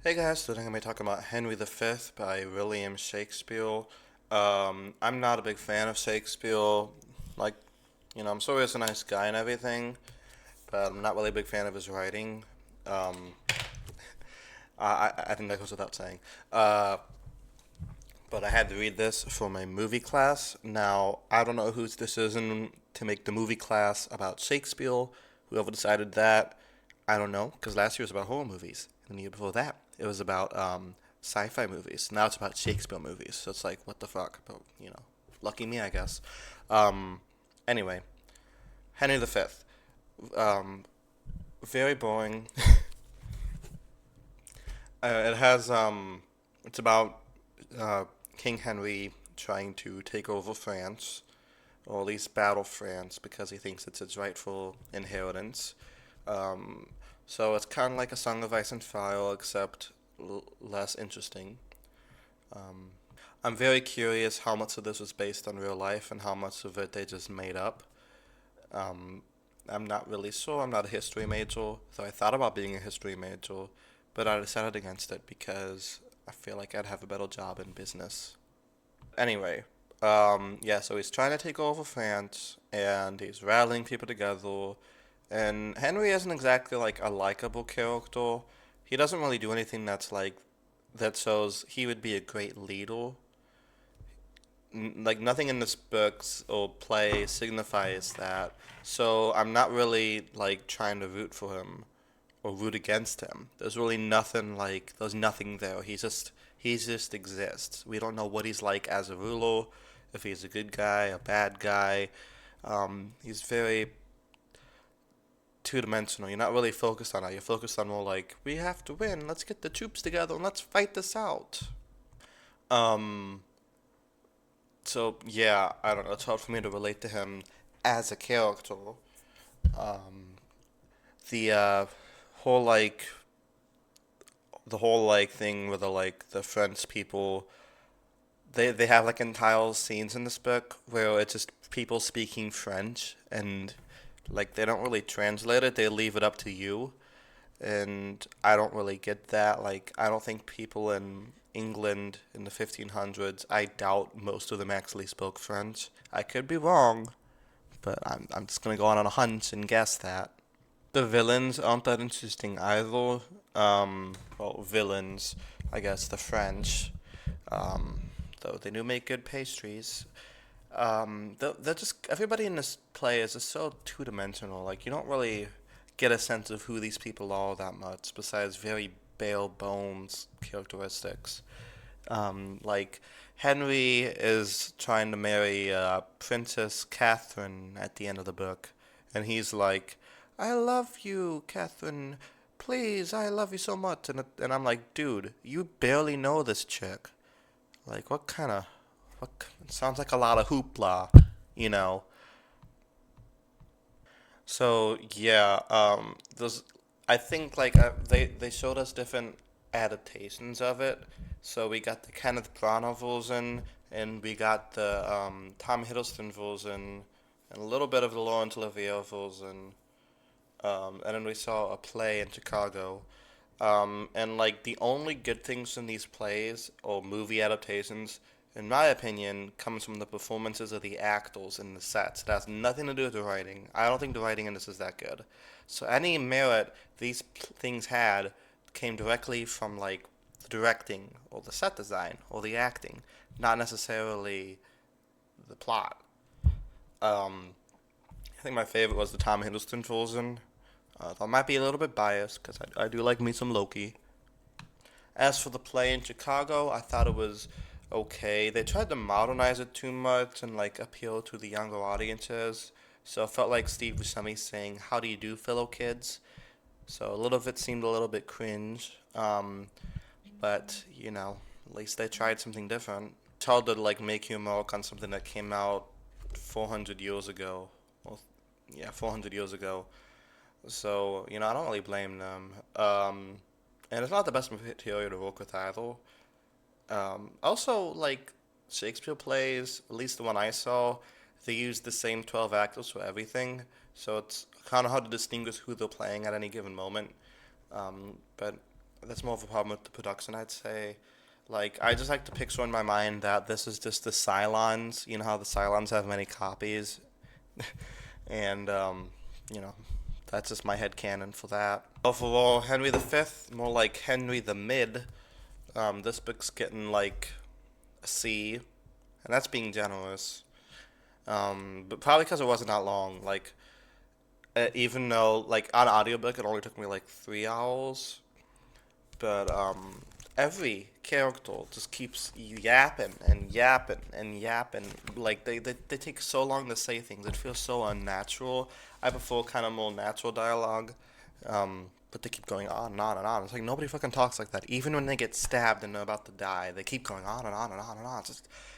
Hey guys, today I'm going to be talking about Henry V by William Shakespeare. I'm not a big fan of Shakespeare. Like, I'm sorry he's a nice guy and everything, but I'm not really a big fan of his writing. Um, I think that goes without saying. Uh, but I had to read this for my movie class. Now, I don't know whose decision to make the movie class about Shakespeare. Whoever decided that, I don't know, because last year was about horror movies, and the year before that, it was about sci-fi movies. Now it's about Shakespeare movies. So it's like, what the fuck? But lucky me, I guess. Um, anyway, Henry V. Um, very boring. It has it's about uh, King Henry trying to take over France, or at least battle France, because he thinks it's its rightful inheritance. Um, so it's kind of like a Song of Ice and Fire, except less interesting. Um, I'm very curious how much of this was based on real life and how much of it they just made up. Um, I'm not really sure. I'm not a history major, so I thought about being a history major, but I decided against it because I feel like I'd have a better job in business. Anyway, yeah, so he's trying to take over France and he's rallying people together. And Henry isn't exactly like a likable character. He doesn't really do anything that shows he would be a great leader. Like nothing in this books or play signifies that. So I'm not really like trying to root for him or root against him. There's really nothing like there's nothing there. He just exists. We don't know what he's like as a ruler, if he's a good guy, a bad guy. He's very two-dimensional. You're not really focused on that. You're focused on more like we have to win. Let's get the troops together and let's fight this out. Um, so yeah, I don't know. It's hard for me to relate to him as a character. Um, the whole like the whole like thing with the French people. They have like entire scenes in this book where it's just people speaking French and like they don't really translate it. They leave it up to you, and I don't really get that. Like I don't think people in England in the 1500s. I doubt most of them actually spoke French. I could be wrong, but I'm just gonna go on a hunch and guess that. The villains aren't that interesting either. Well, villains, I guess the French. Though they do make good pastries. They're just everybody in this play is just so two-dimensional. Like you don't really get a sense of who these people are that much, besides very bare bones characteristics. Like Henry is trying to marry Princess Catherine at the end of the book, and he's like, "I love you, Catherine. Please, I love you so much." And I'm like, "Dude, you barely know this chick. Like, what kind of what? It sounds like a lot of hoopla, you know." So yeah, those I think like they showed us different adaptations of it. So we got the Kenneth Branagh version, and we got the Tom Hiddleston version, and a little bit of the Laurence Olivier version. And then we saw a play in Chicago. And like the only good things in these plays or movie adaptations, in my opinion, comes from the performances of the actors in the sets. It has nothing to do with the writing. I don't think the writing in this is that good. So any merit these things had came directly from like the directing or the set design or the acting, not necessarily the plot. Um, I think my favorite was the Tom Hiddleston version. I might be a little bit biased because I do like me some Loki. As for the play in Chicago, I thought it was okay. They tried to modernize it too much and like appeal to the younger audiences. So it felt like Steve Buscemi saying, "How do you do, fellow kids?" So a little of it seemed a little bit cringe. But at least they tried something different. It's hard to like make your mark on something that came out 400 years ago. Well, yeah, 400 years ago. So, I don't really blame them. And it's not the best material to work with either. Also, like Shakespeare plays, at least the one I saw, they use the same 12 actors for everything. So it's kind of hard to distinguish who they're playing at any given moment. But that's more of a problem with the production, I'd say. Like, I just like to picture in my mind that this is just the Cylons. You know how the Cylons have many copies? And, you know, that's just my head canon for that. Overall, Henry V, more like Henry the Mid. This book's getting like a C, and that's being generous. But probably because it wasn't that long. Like, even though, like, on audiobook, it only took me like 3 hours. But every character just keeps yapping and yapping and yapping. Like they take so long to say things. It feels so unnatural. I prefer kind of more natural dialogue. But they keep going on and on and on. It's like nobody fucking talks like that. Even when they get stabbed and they're about to die, they keep going on and on and on and on.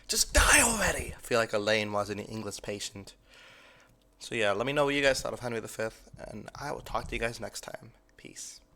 Just die already. I feel like Elaine was an English patient. So yeah, let me know what you guys thought of Henry V, and I will talk to you guys next time. Peace.